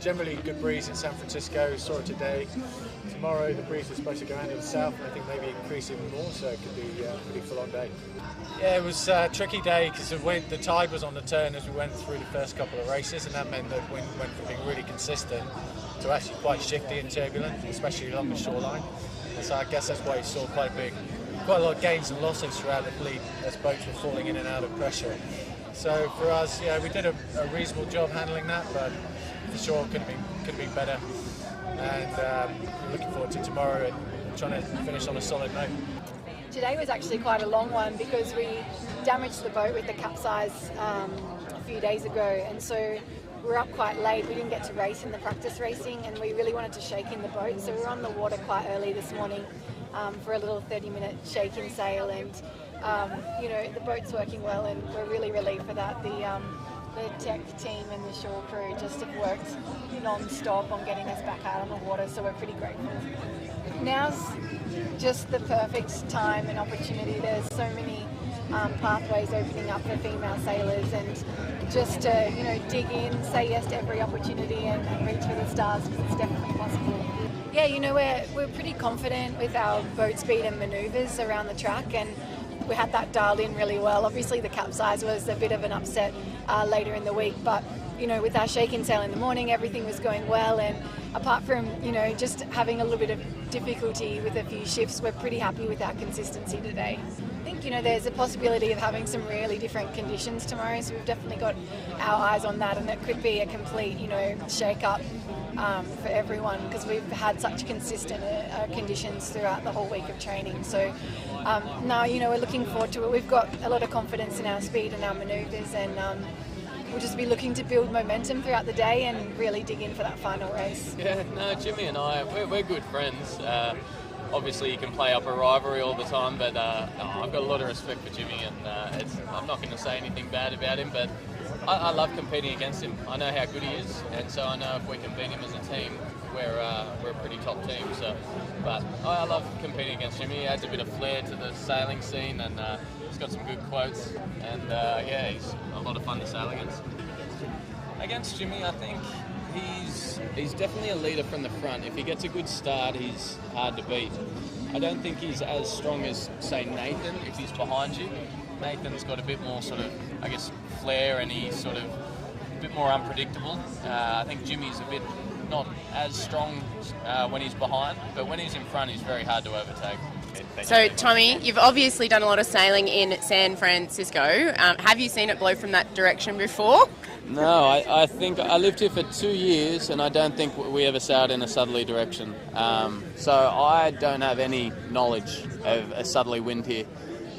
Generally good breeze in San Francisco, saw it today. Tomorrow the breeze is supposed to go into the south, and I think maybe increase even more, so it could be a pretty full-on day. Yeah, it was a tricky day because the tide was on the turn as we went through the first couple of races, and that meant that wind went from being really consistent to actually quite shifty and turbulent, especially along the shoreline. And so I guess that's why you saw quite a lot of gains and losses throughout the fleet as boats were falling in and out of pressure. So for us, yeah, we did a reasonable job handling that, but for sure could have been better. And we're looking forward to tomorrow and trying to finish on a solid note. Today was actually quite a long one because we damaged the boat with the capsize a few days ago, and so we were up quite late. We didn't get to race in the practice racing, and we really wanted to shake in the boat, so we were on the water quite early this morning for a little 30-minute shake in sail, and the boat's working well, and we're really relieved for that. The tech team and the shore crew just have worked non-stop on getting us back out on the water, so we're pretty grateful. Now's just the perfect time and opportunity. There's so many pathways opening up for female sailors, and just to dig in, say yes to every opportunity and reach for the stars, because it's definitely possible. Yeah, we're pretty confident with our boat speed and manoeuvres around the track, and we had that dialed in really well. Obviously the capsize was a bit of an upset later in the week, but with our shake-in sail in the morning, everything was going well, and apart from just having a little bit of difficulty with a few shifts, we're pretty happy with our consistency today. I think there's a possibility of having some really different conditions tomorrow, so we've definitely got our eyes on that, and it could be a complete shake-up for everyone, because we've had such consistent conditions throughout the whole week of training. So we're looking forward to it. We've got a lot of confidence in our speed and our manoeuvres, and we'll just be looking to build momentum throughout the day and really dig in for that final race. Yeah, no, Jimmy and I, we're good friends. Obviously you can play up a rivalry all the time, but I've got a lot of respect for Jimmy, and I'm not going to say anything bad about him, but I love competing against him. I know how good he is, and so I know if we can beat him as a team, we're a pretty top team. But I love competing against Jimmy. He adds a bit of flair to the sailing scene, and he's got some good quotes, and he's a lot of fun to sail against. Against Jimmy, I think he's definitely a leader from the front. If he gets a good start, he's hard to beat. I don't think he's as strong as, say, Nathan if he's behind you. Nathan's got a bit more sort of, I guess, flair, and he's sort of a bit more unpredictable. I think Jimmy's a bit not as strong when he's behind, but when he's in front, he's very hard to overtake. So, Tommy, you've obviously done a lot of sailing in San Francisco. Have you seen it blow from that direction before? No, I think I lived here for 2 years, and I don't think we ever sailed in a southerly direction. So I don't have any knowledge of a southerly wind here.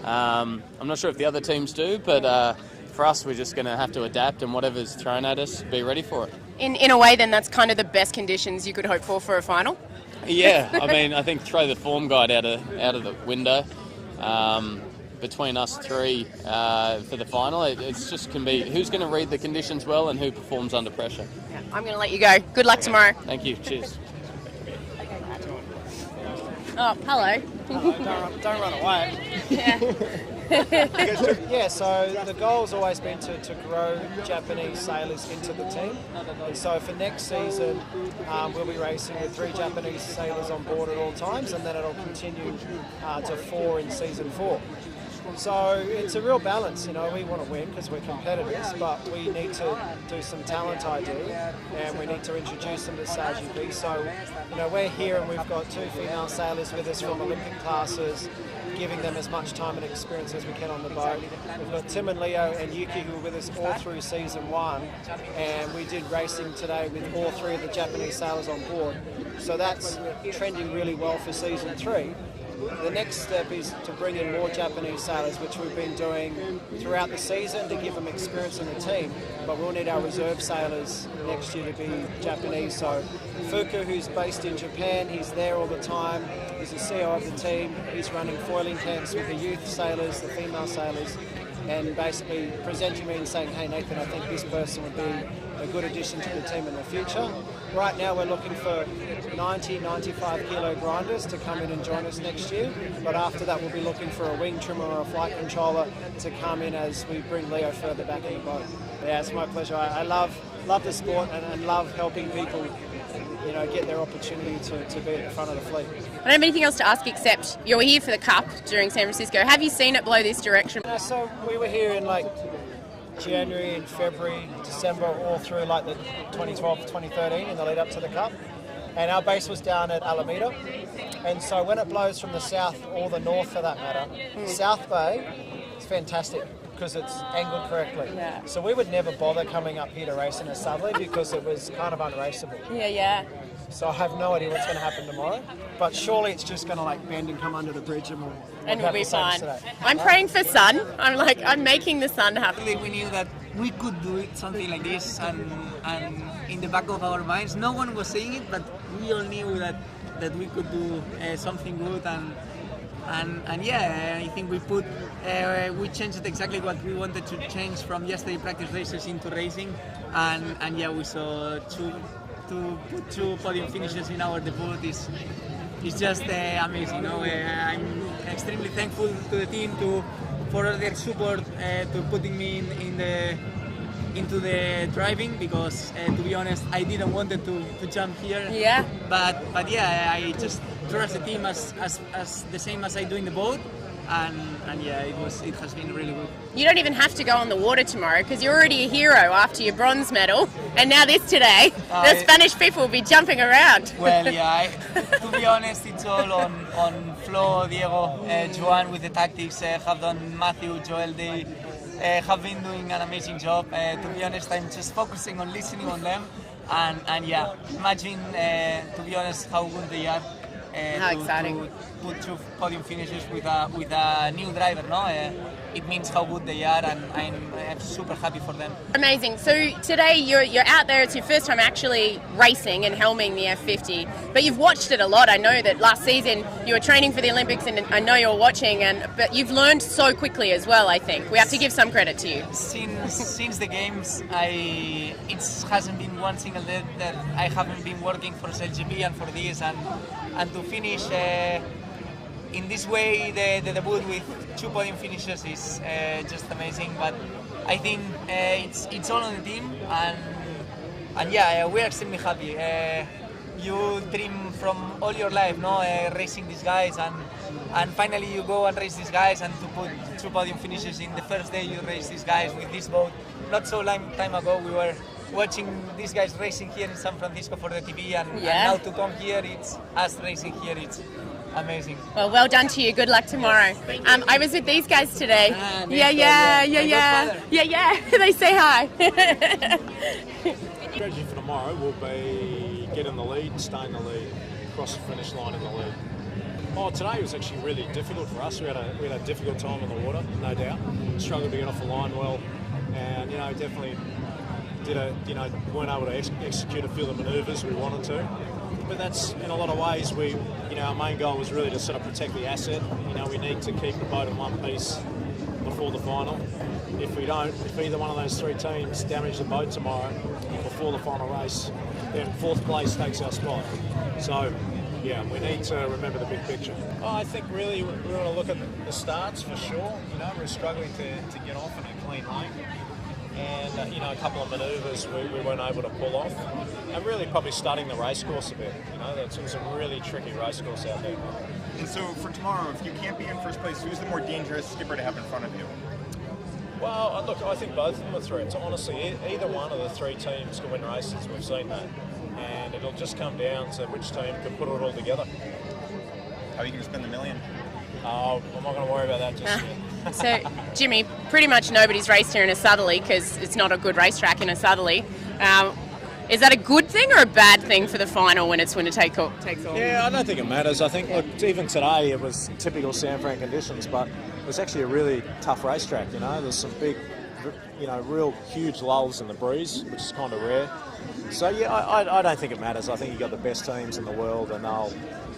I'm not sure if the other teams do, but for us, we're just going to have to adapt, and whatever's thrown at us, be ready for it. In a way, then, that's kind of the best conditions you could hope for a final? Yeah, I mean, I think throw the form guide out of the window. Between us three for the final, it's just can be who's going to read the conditions well and who performs under pressure. Yeah, I'm going to let you go. Good luck tomorrow. Thank you. Cheers. Oh, hello. Don't run away. Yeah. So the goal's always been to grow Japanese sailors into the team. And so for next season, we'll be racing with 3 Japanese sailors on board at all times, and then it'll continue to 4 in season 4. So it's a real balance, we want to win because we're competitors, but we need to do some talent ID, and we need to introduce them to SailGP. So, we're here and we've got 2 female sailors with us from Olympic classes, giving them as much time and experience as we can on the boat. We've got Tim and Leo and Yuki who were with us all through season 1, and we did racing today with all 3 of the Japanese sailors on board. So that's trending really well for season 3. The next step is to bring in more Japanese sailors, which we've been doing throughout the season to give them experience in the team, but we'll need our reserve sailors next year to be Japanese. So Fuku, who's based in Japan, he's there all the time. He's the CEO of the team. He's running foiling camps with the youth sailors, the female sailors, and basically presenting me and saying, hey Nathan, I think this person would be a good addition to the team in the future. Right now we're looking for 90, 95 kilo grinders to come in and join us next year, but after that we'll be looking for a wing trimmer or a flight controller to come in as we bring Leo further back in the boat. Yeah, it's my pleasure. I love love the sport and love helping people, you know, get their opportunity to be at the front of the fleet. I don't have anything else to ask except you were here for the Cup during San Francisco. Have you seen it blow this direction? So we were here in like January and February, December, all through like the 2012 to 2013 in the lead up to the Cup. And our base was down at Alameda. And so when it blows from the south or the north for that matter, South Bay, it's fantastic because it's angled correctly. Yeah. So we would never bother coming up here to race in a southerly because it was kind of unraceable. Yeah. So I have no idea what's going to happen tomorrow. But surely it's just going to like bend and come under the bridge and We'll be fine. Today. I'm praying for sun. I'm making the sun happen. We knew that we could do it, something like this, and in the back of our minds, no one was saying it, but we all knew that we could do something good, and yeah, I think we changed exactly what we wanted to change from yesterday practice races into racing, and yeah, we saw put two podium finishes in our debut is just amazing. You know, I'm extremely thankful to the team for their support to putting me into the driving because to be honest, I didn't want to jump here. Yeah. But yeah, I just trust the team as the same as I do in the boat. And yeah, it has been really good. You don't even have to go on the water tomorrow because you're already a hero after your bronze medal, and now this today, the Spanish people will be jumping around. Well, yeah, to be honest, it's all on Flo, Diego, Joan with the tactics. Have done Matthew, Joel. They have been doing an amazing job. To be honest, I'm just focusing on listening on them, and yeah, imagine to be honest how good they are. How exciting! To put two podium finishes with a new driver, no? It means how good they are, and I'm super happy for them. Amazing. So today you're out there. It's your first time actually racing and helming the F50, but you've watched it a lot. I know that last season you were training for the Olympics, and I know you're watching. But you've learned so quickly as well. I think we have to give some credit to you. Since the games, it hasn't been one single day that I haven't been working for SailGP and for this, and to finish in this way the debut with two podium finishes is just amazing. But I think it's all on the team, and yeah, we're extremely happy. You dream from all your life, no, racing these guys, and finally you go and race these guys, and to put two podium finishes in the first day you race these guys with this boat. Not so long time ago we were watching these guys racing here in San Francisco for the TV, and now to come here, it's us racing here. It's amazing. Well done to you. Good luck tomorrow. I was with these guys today. Yeah. They say hi. Strategy for tomorrow will be get in the lead, stay in the lead, cross the finish line in the lead. Oh, today was actually really difficult for us. We had a difficult time on the water, no doubt. Struggled to get off the line well, and definitely weren't able to execute a few of the manoeuvres we wanted to. But that's, in a lot of ways, our main goal was really to sort of protect the asset. We need to keep the boat in one piece before the final. If either one of those three teams damage the boat tomorrow before the final race, then fourth place takes our spot. So, yeah, we need to remember the big picture. I think really we want to look at the starts for sure. We're struggling to get off in a clean lane. And a couple of manoeuvres we weren't able to pull off, and really probably studying the race course a bit. It was a really tricky race course out there. And so for tomorrow, if you can't be in first place, who's the more dangerous skipper to have in front of you? Well, look, I think both of them are threats. Honestly, either one of the three teams can win races. We've seen that, and it'll just come down to which team can put it all together. How are you going to spend the $1 million? Oh, I'm not going to worry about that just yet. So, Jimmy, pretty much nobody's raced here in a southerly because it's not a good racetrack in a southerly. Is that a good thing or a bad thing for the final when it's winner takes all? Yeah, I don't think it matters. I think, look, even today it was typical San Fran conditions, but it was actually a really tough racetrack. There's some big, real huge lulls in the breeze, which is kind of rare. So yeah, I don't think it matters. I think you've got the best teams in the world, and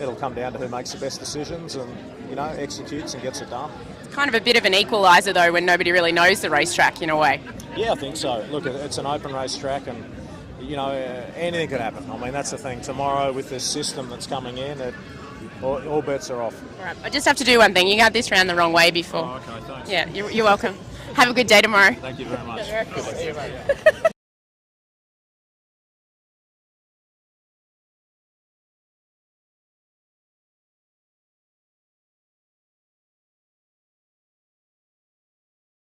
it'll come down to who makes the best decisions and executes and gets it done. It's kind of a bit of an equaliser though when nobody really knows the racetrack in a way. Yeah, I think so. Look, it's an open racetrack, and anything could happen. I mean, that's the thing. Tomorrow with this system that's coming in, all bets are off. All right, I just have to do one thing. You got this round the wrong way before. Oh, okay, thanks. Yeah, you're welcome. Have a good day tomorrow. Thank you very much.